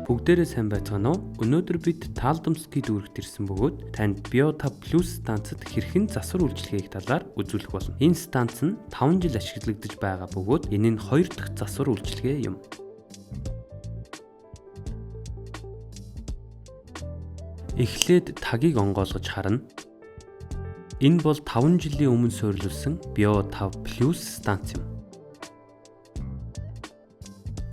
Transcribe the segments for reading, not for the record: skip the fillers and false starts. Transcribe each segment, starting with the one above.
Бүгдээрээ сайн байцгаана уу? Өнөөдөр бид таалдамсгийн дүүрэгт ирсэн бөгөөд танд Bio5 Plus станцад хэрхэн засвар үйлчилгээх талаар үзүүлэх болно. Энэ станц нь 5 жил ашиглагдаж байгаа бөгөөд энэ нь 2 дахь засвар үйлчилгээ юм. Эхлээд тагийг онгойлгож харна. Энэ бол 5 жилийн өмнө суурилсан Bio5 Plus станц юм.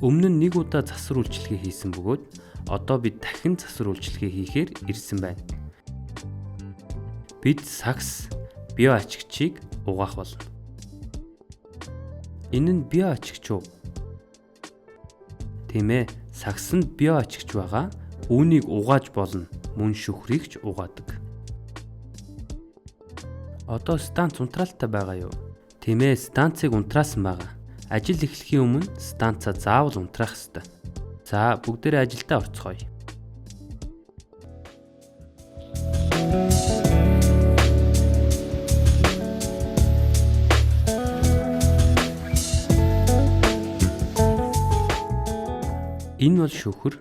Өмнө нь нэг удаа засвар үйлчилгээ хийсэн бөгөөд одоо бид дахин засвар үйлчилгээ хийхээр ирсэн байна. Бид сакс био ачигчийг угаах болно. Энэ нь био ачигч уу? Тийм ээ, саксанд био ачигч байгаа. Үүнийг угааж болно. Мөн шүхрийг ч угаадаг. Одоо станц унтраалтай байгаа юу? Тийм ээ, станцыг унтраасан байгаа. Ажил эхлэхийн өмнө станцаа заавал унтраах ёстой. За, бүгдээрээ ажилдаа орцгоё. Энэ бол шүхэр.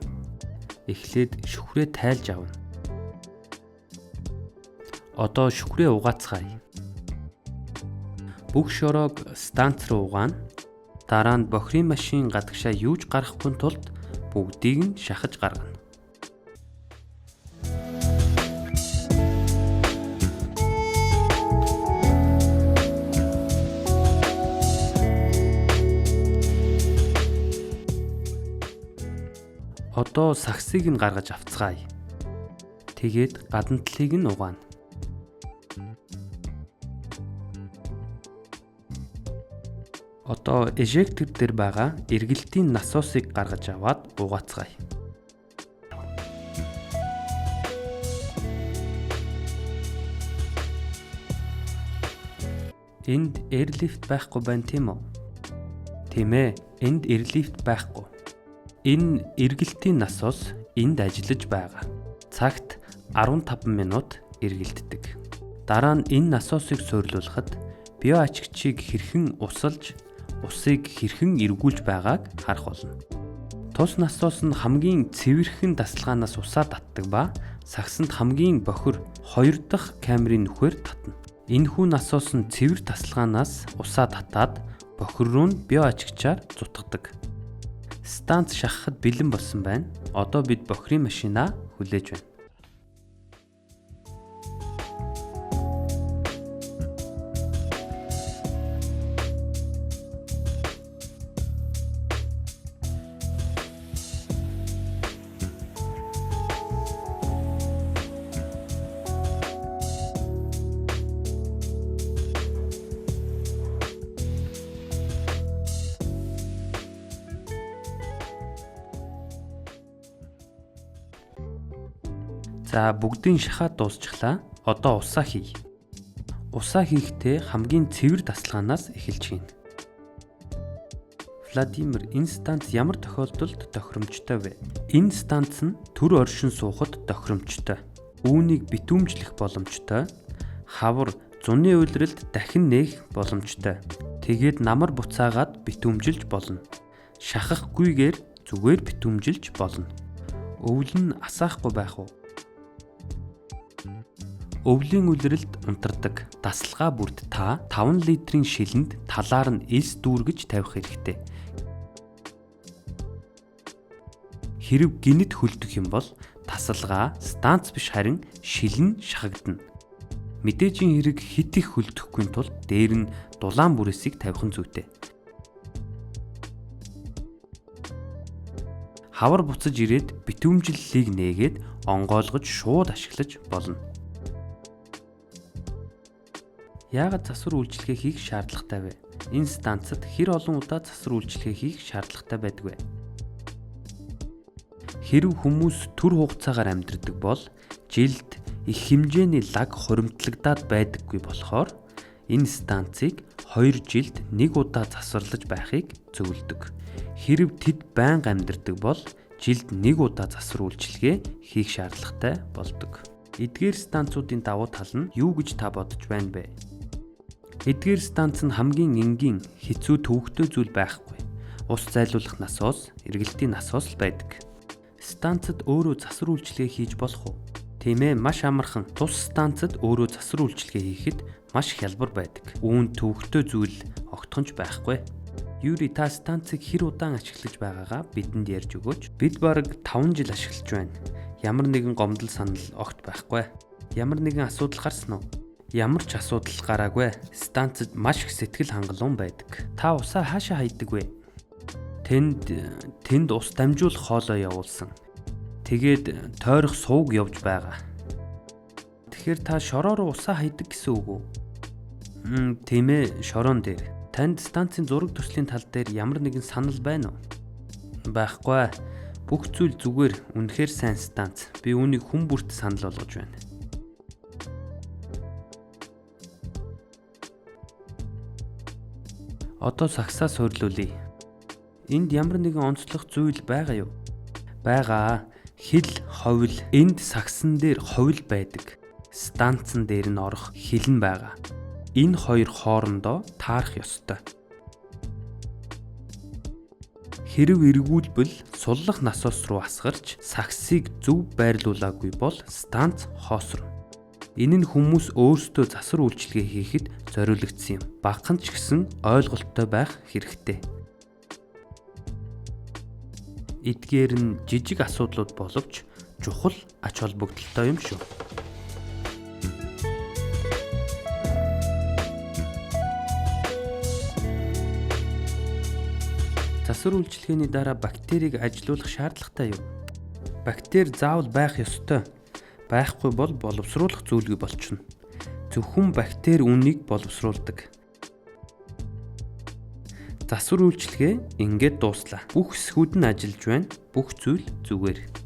Эхлээд шүхрээ тайлж авна. Одоо шүхрээ угаацгаая. Бүх шороог станц руу угаана. Дараа нь бохирын машин гадагшаа юуж гарахгүй тулд бүгдийг нь шахаж гаргана. Одоо саксыг нь гаргаж авцгаая. Тэгээд гадна талыг нь угаана. Одоо эжектор дээр байгаа эргэлтийн насосыг гаргаж аваад угаацгаая. Энд эрлифт байхгүй байна тийм үү? Тийм ээ, энд эрлифт байхгүй. Энэ эргэлтийн насос энд ажиллаж байгаа. Цагт 15 минут эргэлддэг. Дараа нь энэ насосыг суйрлуулахад био ачигчийг хэрхэн усалж усыг хэрхэн эргүүлж байгааг харах болно. Тус насос нь хамгийн цэвэрхэн тасалгаанаас усаа татдаг ба саксанд хамгийн бохир 2 дахь камерын нүхээр татна. Энэхүү насос нь цэвэр тасалгаанаас усаа татаад бохир руу нь био ачигчаар зутгадаг. Станц шахахад бэлэн болсон байна. Одоо бид бохирын машинаа хүлээж байна. За, бүгдийн шахаад дуусчихлаа. Одоо усаа хий. Усаа хийхдээ хамгийн цэвэр тасалгаанаас эхэлж хийнэ. Владимир, энэ станц ямар тохиолдолд тохиромжтой вэ? Энэ станц нь төр оршин суухад тохиромжтой. Үүнийг битүүмжлэх боломжтой. Хавар зуны улиралд дахин нээх боломжтой. Тэгээд намар буцаагаад битүүмжилж болно. Шахахгүйгээр зүгээр битүүмжилж болно. Өвөл нь асаахгүй байх уу? Өвлийн улиралд унтардаг тасалгаа бүрд та 5 литрийн шилэнд талаар нь элс дүүргэж тавих хэрэгтэй. Хэрв гинэд хөлдөх юм бол тасалгаа станц биш харин шилэн шахагдана. Мэдээжийн хэрэг хит их хөлдөхгүй тул дээр нь дулаан бүрээсийг тавих нь зүйтэй. Хавар буцаж ирээд битүүмжлэлийг нээгээд онгойлгож шууд ашиглаж болно. Яагаад засвар үйлчилгээ хийх шаардлагатай вэ? Энэ станцад хэр олон удаа засвар үйлчилгээ хийх шаардлагатай байдаг вэ? Хэрв хүмүүс төр хугацаагаар амьдардаг бол жилд их хэмжээний лаг хуримтлагдаад байдаггүй болохоор энэ станцыг 2 жилд 1 удаа засварлаж байхыг зөвлөдөг. Хэрв тэд байнга амьдардаг бол жилд 1 удаа засвар үйлчилгээ хийх шаардлагатай болдог. Эдгээр станцуудын давуу тал нь юу гэж та бодож байна бэ? Эдгээр станц нь хамгийн энгийн, хэцүү төвөгтэй зүйл байхгүй. Ус зайлуулах насос, эргэлтийн насос л байдаг. станцад өөрөө засвар үйлчилгээ хийж болох уу? Тийм ээ, маш амархан. Тус станцад өөрөө засвар үйлчилгээ хийхэд маш хялбар байдаг. Үүнд төвөгтэй зүйл огтхонч байхгүй. Юри, та станцыг хэр удаан ашиглаж байгаагаа бидэнд ярьж өгөөч. Бид бараг 5 жил ашиглаж байна. Ямар нэгэн гомдол санал огт байхгүй. Ямар нэгэн асуудал гарсан уу? Ямар ч асуудал гараагүй. Станцад маш их сэтгэл хангалуун байдаг. Та усаа хаашаа хайдаг вэ? Тэнд ус дамжуулах хоолой явуулсан. Тэгээд тойрох сууг явж байгаа. Тэгэхээр та шороо руу усаа хайдаг гэсэн үг үү? Тийм ээ, шороон дээр. Танд станцын зураг төслийн тал дээр ямар нэгэн санал байна уу? Байхгүй. Бүх зүйл зүгээр, үнэхээр сайн станц. Би үүнийг хүн бүрт санал болгож байна. Одоо сагсаа суйрлуулъя. Энд ямар нэгэн онцлог зүйл байгаа юу? Байгаа. Хил, ховл. Энд сагсан дээр ховл байдаг. Станцын дээр нь орох хил нь байгаа. Энэ хоёр хоорондоо таарах ёстой. Хэрв эргүүлбэл суллах насос руу асгарч сагсыг зөв байрлуулаагүй бол станц хоосорно. Энэ нь хүмүүс өөрсдөө засвар үйлчилгээ хийхэд зориулагдсан юм. Багахан ч гэсэн ойлголттой байх хэрэгтэй. Эдгээр нь жижиг асуудлууд боловч чухал ач холбогдолтой юм шүү. Засвар үйлчилгээний дараа бактерийг ажилуулах шаардлагатай юу? Бактери заавал байх ёстой. Байхгүй бол боловсруулах зүйлгүй болчихно. Зөвхөн бактери үнийг боловсруулдаг. Засвар үйлчилгээ ингээд дууслаа. Бүх хэсгүүд нь ажиллаж байна. Бүх зүйл зүгээр.